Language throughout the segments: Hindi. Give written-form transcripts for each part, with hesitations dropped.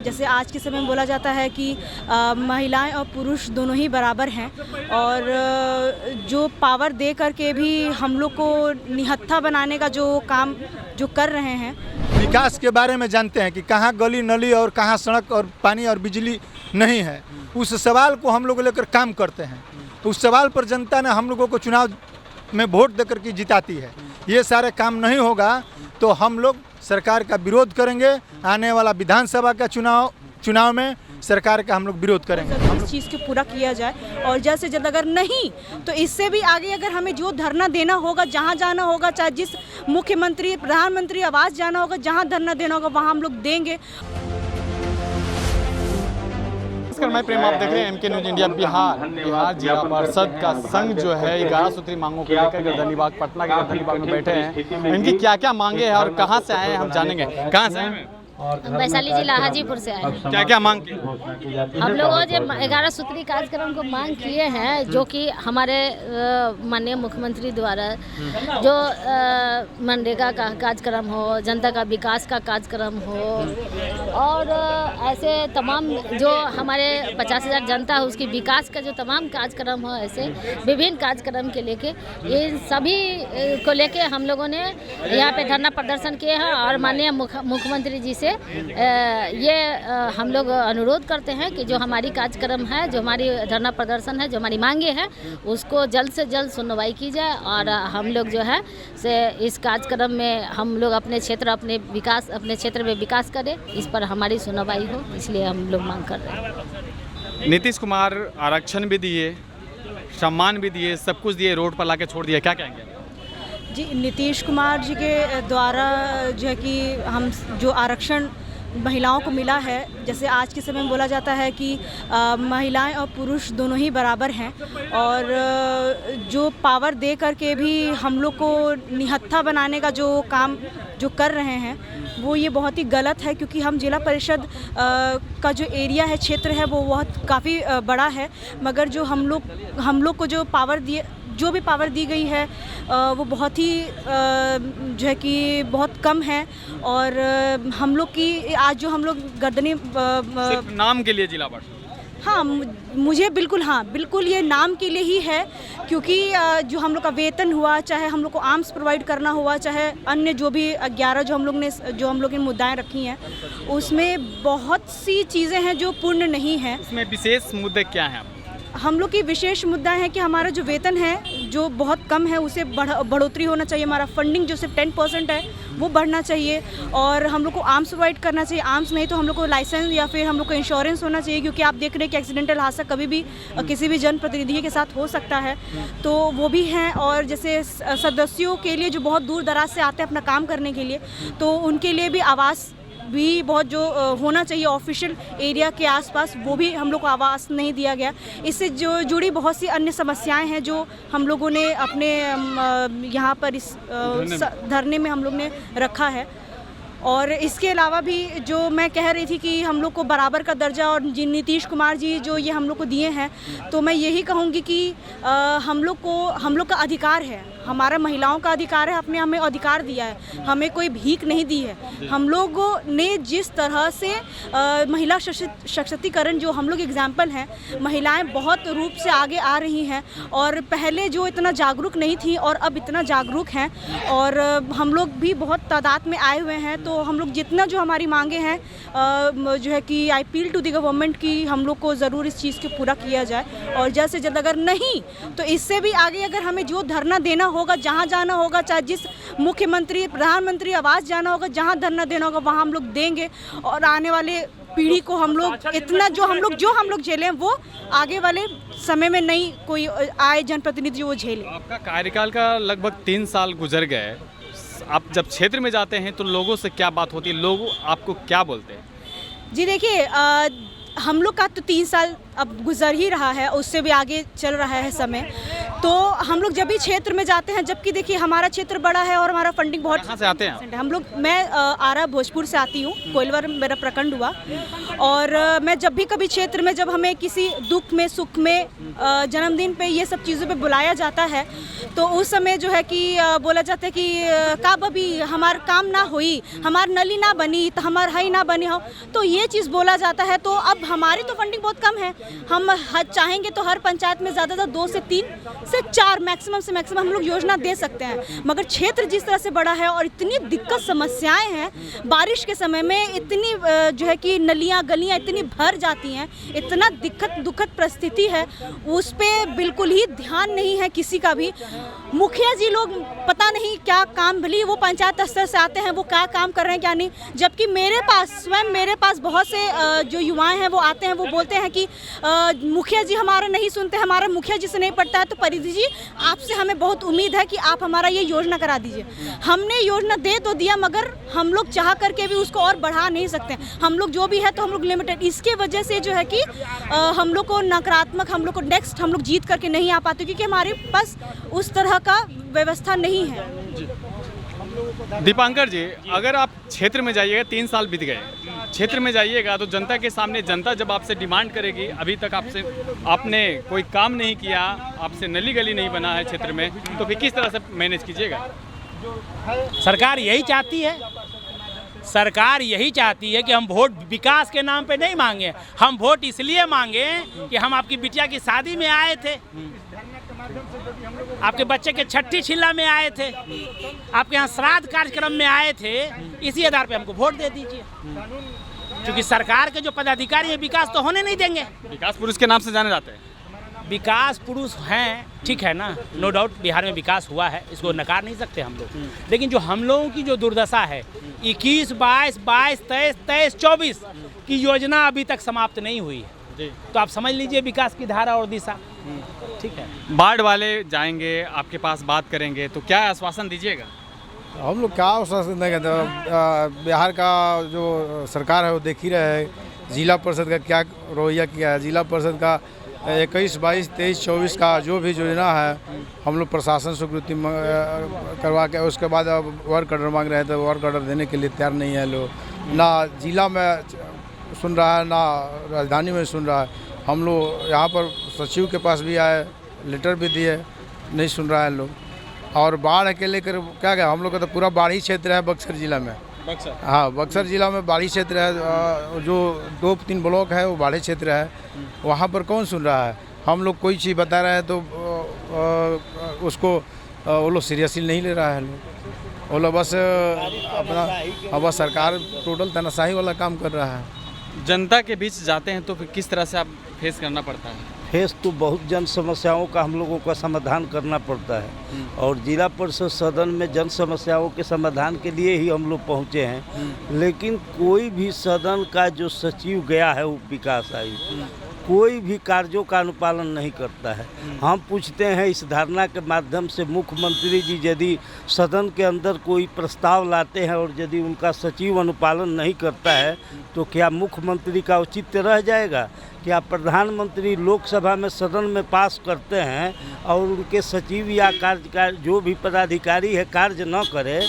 जैसे आज के समय में बोला जाता है कि महिलाएं और पुरुष दोनों ही बराबर हैं, और जो पावर दे करके भी हम लोग को निहत्था बनाने का जो काम जो कर रहे हैं। विकास के बारे में जानते हैं कि कहाँ गली नली और कहाँ सड़क और पानी और बिजली नहीं है, उस सवाल को हम लोग लेकर काम करते हैं। उस सवाल पर जनता ने हम लोगों को चुनाव में वोट देकर के जिताती है। ये सारे काम नहीं होगा तो हम लोग सरकार का विरोध करेंगे। आने वाला विधानसभा का चुनाव में सरकार का हम लोग विरोध करेंगे। इस चीज़ को पूरा किया जाए, और जल्द से जल्द, अगर नहीं तो इससे भी आगे अगर हमें जो धरना देना होगा, जहाँ जाना होगा, चाहे जिस मुख्यमंत्री प्रधानमंत्री आवास जाना होगा, जहाँ धरना देना होगा वहाँ हम लोग देंगे। मैं प्रेम, आप देख रहे हैं MK न्यूज इंडिया। बिहार जिला परिषद का संघ जो है 11 सूत्री मांगों को लेकर गर्दनी बाग, पटना के गर्दनी बाग में बैठे हैं। इनकी क्या क्या मांगे हैं और कहां से आए हैं हम जानेंगे। कहां से आए? वैशाली जिला हाजीपुर से आए। क्या क्या मांग की? हम लोग जो 11 सूत्री कार्यक्रम को मांग किए हैं, जो कि हमारे माननीय मुख्यमंत्री द्वारा जो मनरेगा का कार्यक्रम हो, जनता का विकास का कार्यक्रम हो, और ऐसे तमाम जो हमारे 50,000 जनता है उसकी विकास का जो तमाम कार्यक्रम हो, ऐसे विभिन्न कार्यक्रम के लेके इन सभी को लेके हम लोगों ने यहाँ पे धरना प्रदर्शन किए हैं। और माननीय मुख्यमंत्री जी से ये हम लोग अनुरोध करते हैं कि जो हमारी कार्यक्रम है, जो हमारी धरना प्रदर्शन है, जो हमारी मांगे हैं, उसको जल्द से जल्द सुनवाई की जाए, और हम लोग जो है से इस कार्यक्रम में हम लोग अपने क्षेत्र में विकास करें, इस पर हमारी सुनवाई हो, इसलिए हम लोग मांग कर रहे हैं। नीतीश कुमार आरक्षण भी दिए, सम्मान भी दिए, सब कुछ दिए, रोड पर लाके छोड़ दिया, क्या कहेंगे? जी, नीतीश कुमार जी के द्वारा जो है कि हम जो आरक्षण महिलाओं को मिला है, जैसे आज के समय में बोला जाता है कि महिलाएं और पुरुष दोनों ही बराबर हैं, और जो पावर दे करके भी हम लोग को निहत्था बनाने का जो काम जो कर रहे हैं वो ये बहुत ही गलत है। क्योंकि हम जिला परिषद का जो एरिया है, क्षेत्र है, वो बहुत काफ़ी बड़ा है, मगर जो हम लोग को जो भी पावर दी गई है वो बहुत ही जो है कि बहुत कम है। और हम लोग की आज जो हम लोग गर्दनी सिर्फ नाम के लिए जिला परिषद, हाँ, मुझे बिल्कुल ये नाम के लिए ही है। क्योंकि जो हम लोग का वेतन हुआ, चाहे हम लोग को आर्म्स प्रोवाइड करना हुआ, चाहे अन्य जो भी 11 जो हम लोग ने मुद्दाएं रखी हैं, उसमें बहुत सी चीज़ें हैं जो पूर्ण नहीं हैं। इसमें विशेष मुद्दे क्या हैं? हम लोग की विशेष मुद्दा है कि हमारा जो वेतन है जो बहुत कम है, उसे बढ़ोतरी होना चाहिए। हमारा फंडिंग जो सिर्फ 10% है वो बढ़ना चाहिए, और हम लोग को आर्म्स प्रोवाइड करना चाहिए। आर्म्स नहीं तो हम लोग को लाइसेंस या फिर हम लोग को इंश्योरेंस होना चाहिए, क्योंकि आप देख रहे हैं कि एक्सीडेंटल हादसा कभी भी किसी भी जनप्रतिनिधि के साथ हो सकता है, तो वो भी हैं। और जैसे सदस्यों के लिए जो बहुत दूर दराज से आते हैं अपना काम करने के लिए, तो उनके लिए भी आवास भी बहुत जो होना चाहिए ऑफिशियल एरिया के आसपास, वो भी हम लोग को आवास नहीं दिया गया। इससे जो जुड़ी बहुत सी अन्य समस्याएं हैं जो हम लोगों ने अपने यहाँ पर इस धरने में हम लोग ने रखा है। और इसके अलावा भी जो मैं कह रही थी कि हम लोग को बराबर का दर्जा, और नीतीश कुमार जी जो ये हम लोग को दिए हैं, तो मैं यही कहूँगी कि हम लोग का अधिकार है, हमारा महिलाओं का अधिकार है, अपने हमें अधिकार दिया है, हमें कोई भीख नहीं दी है। हम लोगों ने जिस तरह से महिला सशक्तिकरण, जो हम लोग एग्जाम्पल हैं, महिलाएं बहुत रूप से आगे आ रही हैं, और पहले जो इतना जागरूक नहीं थी और अब इतना जागरूक हैं, और हम लोग भी बहुत तादाद में आए हुए हैं। तो हम लोग जितना जो हमारी मांगे हैं जो है कि I appeal to the government की हम लोग को ज़रूर इस चीज़ को पूरा किया जाए, और जल्द से जल्द, अगर नहीं तो इससे भी आगे अगर हमें जो धरना देना होगा, जहाँ जाना होगा, चाहे जिस मुख्यमंत्री प्रधानमंत्री आवास जाना होगा, जहाँ धरना देना होगा वहाँ हम लोग देंगे। और आने वाले पीढ़ी को हम लोग इतना जो हम लोग झेलें, वो आगे वाले समय में नहीं कोई आए जनप्रतिनिधि वो झेले। आपका कार्यकाल का लगभग 3 साल गुजर गए। आप जब क्षेत्र में जाते हैं तो लोगों से क्या बात होती है, लोग आपको क्या बोलते हैं? जी देखिए, हम लोग का तो 3 साल अब गुजर ही रहा है, उससे भी आगे चल रहा है समय। तो हम लोग जब भी क्षेत्र में जाते हैं, जबकि देखिए हमारा क्षेत्र बड़ा है और हमारा फंडिंग बहुत कहाँ से आते हैं? हम लोग, मैं आरा भोजपुर से आती हूँ, कोइलवर मेरा प्रखंड हुआ। और मैं जब भी कभी क्षेत्र में, जब हमें किसी दुख में, सुख में, जन्मदिन पे, ये सब चीज़ों पे बुलाया जाता है, तो उस समय जो है कि बोला जाता है कि कब अभी हमार काम ना हुई, हमार नली ना बनी, तो हमार हई ना बनी हो, तो ये चीज़ बोला जाता है। तो अब हमारी तो फंडिंग बहुत कम है, हम चाहेंगे तो हर पंचायत में ज़्यादातर 2 से 3 से 4 मैक्सिमम से मैक्सिमम हम लोग योजना दे सकते हैं। मगर क्षेत्र जिस तरह से बड़ा है और इतनी दिक्कत समस्याएं हैं, बारिश के समय में इतनी जो है कि नलियां गलियां इतनी भर जाती हैं, इतना दुखद परिस्थिति है, उस पर बिल्कुल ही ध्यान नहीं है किसी का भी। मुखिया जी लोग पता नहीं क्या काम, भली वो पंचायत स्तर से आते हैं, वो क्या काम कर रहे हैं क्या नहीं। जबकि मेरे पास बहुत से जो युवाएं हैं वो आते हैं, वो बोलते हैं कि मुखिया जी हमारा नहीं सुनते, हमारा मुखिया जी से नहीं पड़ता है। तो परिधि जी, आपसे हमें बहुत उम्मीद है कि आप हमारा ये योजना करा दीजिए। हमने योजना दे तो दिया, मगर हम लोग चाह करके भी उसको और बढ़ा नहीं सकते। हम लोग जो भी है तो हम लोग लिमिटेड, इसके वजह से जो है कि हम लोग को नकारात्मक, हम लोग को नेक्स्ट हम लोग जीत करके नहीं आ पाते, क्योंकि हमारे पास उस तरह का व्यवस्था नहीं है। दीपांकर जी, अगर आप क्षेत्र में जाइएगा, 3 साल बीत गए, क्षेत्र में जाइएगा तो जनता के सामने, जनता जब आपसे डिमांड करेगी, अभी तक आपने कोई काम नहीं किया, आपसे नली गली नहीं बना है क्षेत्र में, तो फिर किस तरह से मैनेज कीजिएगा? सरकार यही चाहती है, सरकार यही चाहती है कि हम वोट विकास के नाम पे नहीं मांगे, हम वोट इसलिए मांगे कि हम आपकी बिटिया की शादी में आए थे, आपके बच्चे के छठी छिल्ला में आए थे, आपके यहाँ श्राद्ध कार्यक्रम में आए थे, इसी आधार पे हमको वोट दे दीजिए। क्योंकि सरकार के जो पदाधिकारी है विकास तो होने नहीं देंगे। विकास पुरुष के नाम से जाने जाते हैं। विकास पुरुष हैं, ठीक है ना, नो डाउट बिहार में विकास हुआ है, इसको नकार नहीं सकते हम लोग। लेकिन जो हम लोगों की जो दुर्दशा है, 21, 22, 23, 24 की योजना अभी तक समाप्त नहीं हुई है, तो आप समझ लीजिए विकास की धारा और दिशा। ठीक है, बाढ़ वाले जाएंगे, आपके पास बात करेंगे, तो क्या आश्वासन दीजिएगा? हम लोग क्या आश्वासन देंगे? बिहार का जो सरकार है वो देख ही रहे है, जिला परिषद का क्या रवैया किया है। जिला परिषद का 21, 22, 23, 24 का जो भी योजना है, हम लोग प्रशासन स्वीकृति करवा के उसके बाद वर्क ऑर्डर मांग रहे हैं, तो वर्क ऑर्डर देने के लिए तैयार नहीं है लोग। ना जिला में सुन रहा है, ना राजधानी में सुन रहा है। हम लोग यहाँ पर सचिव के पास भी आए, लेटर भी दिए, नहीं सुन रहा है लोग। और बाढ़ के लेकर क्या क्या, हम लोग का तो पूरा बाढ़ी क्षेत्र है बक्सर जिला में। हाँ, बक्सर जिला में बाढ़ी क्षेत्र है, जो 2-3 ब्लॉक है वो बाढ़ी क्षेत्र है। वहाँ पर कौन सुन रहा है? हम लोग कोई चीज़ बता रहे हैं तो उसको वो लोग सीरियसली नहीं ले रहा है लोग। वो लोग बस अपना, बस सरकार टोटल तानाशाही वाला काम कर रहा है। जनता के बीच जाते हैं तो फिर किस तरह से आप फेस करना पड़ता है? फेस तो बहुत जन समस्याओं का हम लोगों का समाधान करना पड़ता है, और जिला परिषद सदन में जन समस्याओं के समाधान के लिए ही हम लोग पहुँचे हैं। लेकिन कोई भी सदन का जो सचिव गया है उप विकास आयुक्त, कोई भी कार्यों का अनुपालन नहीं करता है। हम पूछते हैं इस धरना के माध्यम से, मुख्यमंत्री जी यदि सदन के अंदर कोई प्रस्ताव लाते हैं और यदि उनका सचिव अनुपालन नहीं करता है, तो क्या मुख्यमंत्री का औचित्य रह जाएगा? क्या प्रधानमंत्री लोकसभा में सदन में पास करते हैं और उनके सचिव या कार्य जो भी पदाधिकारी है कार्य न करे,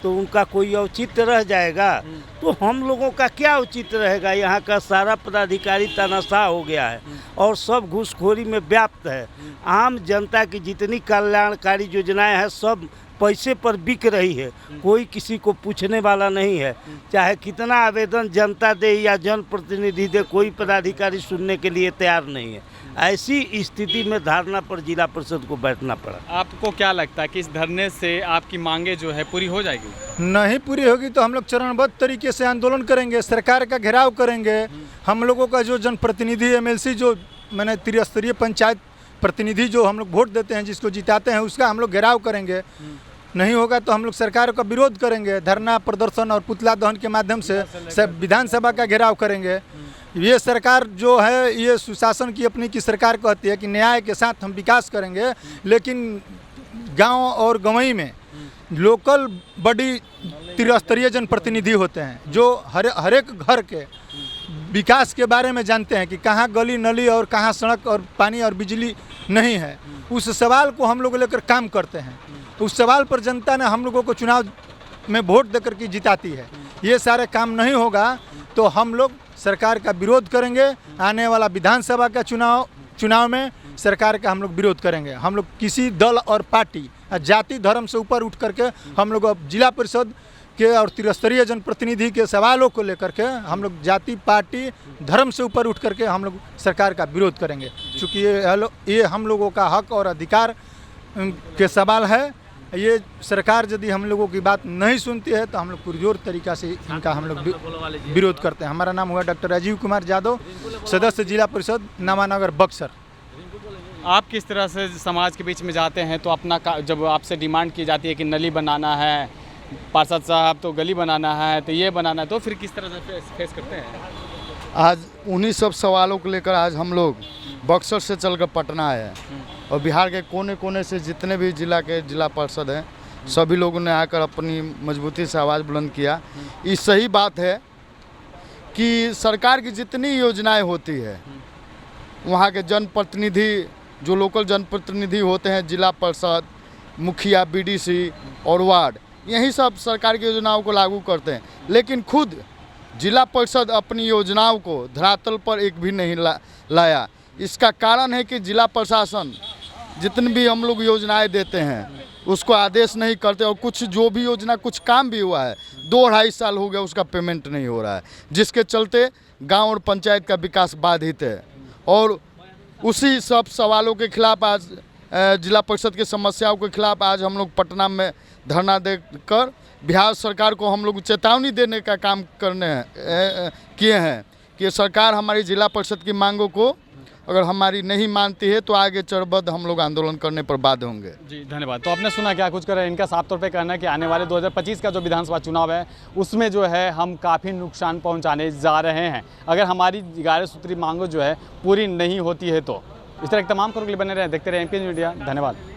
तो उनका कोई औचित्य रह जाएगा? तो हम लोगों का क्या औचित्य रहेगा? यहाँ का सारा पदाधिकारी तानाशाह हो गया है और सब घूसखोरी में व्याप्त है। आम जनता की जितनी कल्याणकारी योजनाएं हैं सब पैसे पर बिक रही है, कोई किसी को पूछने वाला नहीं है। चाहे कितना आवेदन जनता दे या जनप्रतिनिधि दे, कोई पदाधिकारी सुनने के लिए तैयार नहीं है। ऐसी स्थिति में धरना पर जिला परिषद को बैठना पड़ा। आपको क्या लगता है कि इस धरने से आपकी मांगे जो है पूरी हो जाएगी? नहीं पूरी होगी तो हम लोग चरणबद्ध तरीके से आंदोलन करेंगे, सरकार का घेराव करेंगे। हम लोगों का जो जनप्रतिनिधि MLC, जो मैंने त्रिस्तरीय पंचायत प्रतिनिधि जो हम लोग वोट देते हैं, जिसको जिताते हैं, उसका हम लोग घेराव करेंगे। नहीं होगा तो हम लोग सरकार का विरोध करेंगे, धरना प्रदर्शन और पुतला दहन के माध्यम से विधानसभा का घेराव करेंगे। ये सरकार जो है, ये सुशासन की अपनी की सरकार कहती है कि न्याय के साथ हम विकास करेंगे, लेकिन गांव और गंवई में लोकल बड़ी त्रिस्तरीय जनप्रतिनिधि होते हैं, जो हर एक घर के विकास के बारे में जानते हैं कि कहाँ गली नली और कहाँ सड़क और पानी और बिजली नहीं है, उस सवाल को हम लोग लेकर काम करते हैं। उस सवाल पर जनता ने हम लोगों को चुनाव में वोट देकर के जिताती है। ये सारे काम नहीं होगा तो हम लोग सरकार का विरोध करेंगे। आने वाला विधानसभा का चुनाव में सरकार का हम लोग विरोध करेंगे। हम लोग किसी दल और पार्टी जाति धर्म से ऊपर उठ करके हम लोग अब जिला परिषद के और त्रिस्तरीय जनप्रतिनिधि के सवालों को लेकर के हम लोग जाति पार्टी धर्म से ऊपर उठ करके हम लोग सरकार का विरोध करेंगे, क्योंकि ये हम लोगों का हक और अधिकार के सवाल है। ये सरकार यदि हम लोगों की बात नहीं सुनती है तो हम लोग पुरजोर तरीक़ा से इनका हम लोग विरोध करते हैं। हमारा नाम हुआ डॉक्टर राजीव कुमार यादव, सदस्य जिला परिषद नवानगर बक्सर। आप किस तरह से समाज के बीच में जाते हैं तो अपना जब आपसे डिमांड की जाती है कि नली बनाना है, पार्षद साहब तो गली बनाना है, तो ये बनाना है, तो फिर किस तरह से फेस करते हैं? आज उन्हीं सब सवालों को लेकर आज हम लोग बक्सर से चलकर पटना आए हैं और बिहार के कोने कोने से जितने भी जिला पार्षद हैं सभी लोगों ने आकर अपनी मजबूती से आवाज़ बुलंद किया। ये सही बात है कि सरकार की जितनी योजनाएं होती है वहाँ के जनप्रतिनिधि जो लोकल जनप्रतिनिधि होते हैं, जिला परिषद, मुखिया, बीडीसी और वार्ड, यही सब सरकार की योजनाओं को लागू करते हैं, लेकिन खुद जिला परिषद अपनी योजनाओं को धरातल पर एक भी नहीं लाया। इसका कारण है कि जिला प्रशासन जितनी भी हम लोग योजनाएं देते हैं उसको आदेश नहीं करते और कुछ जो भी योजना कुछ काम भी हुआ है 2-2.5 साल हो गया उसका पेमेंट नहीं हो रहा है, जिसके चलते गांव और पंचायत का विकास बाधित है। और उसी सब सवालों के खिलाफ आज जिला परिषद की समस्याओं के खिलाफ आज हम लोग पटना में धरना देकर बिहार सरकार को हम लोग चेतावनी देने का काम किए हैं कि सरकार हमारी जिला परिषद की मांगों को अगर हमारी नहीं मानती है तो आगे चरणबद्ध हम लोग आंदोलन करने पर बाध्य होंगे। जी धन्यवाद। तो आपने सुना क्या कुछ कर रहे हैं, इनका साफ तौर पे कहना है कि आने वाले 2025 का जो विधानसभा चुनाव है उसमें जो है हम काफ़ी नुकसान पहुंचाने जा रहे हैं अगर हमारी 11 सूत्री मांगों जो है पूरी नहीं होती है तो। इस तरह के तमाम खबरों के लिए बने रहे, देखते रहे एमके न्यूज़ इंडिया। धन्यवाद।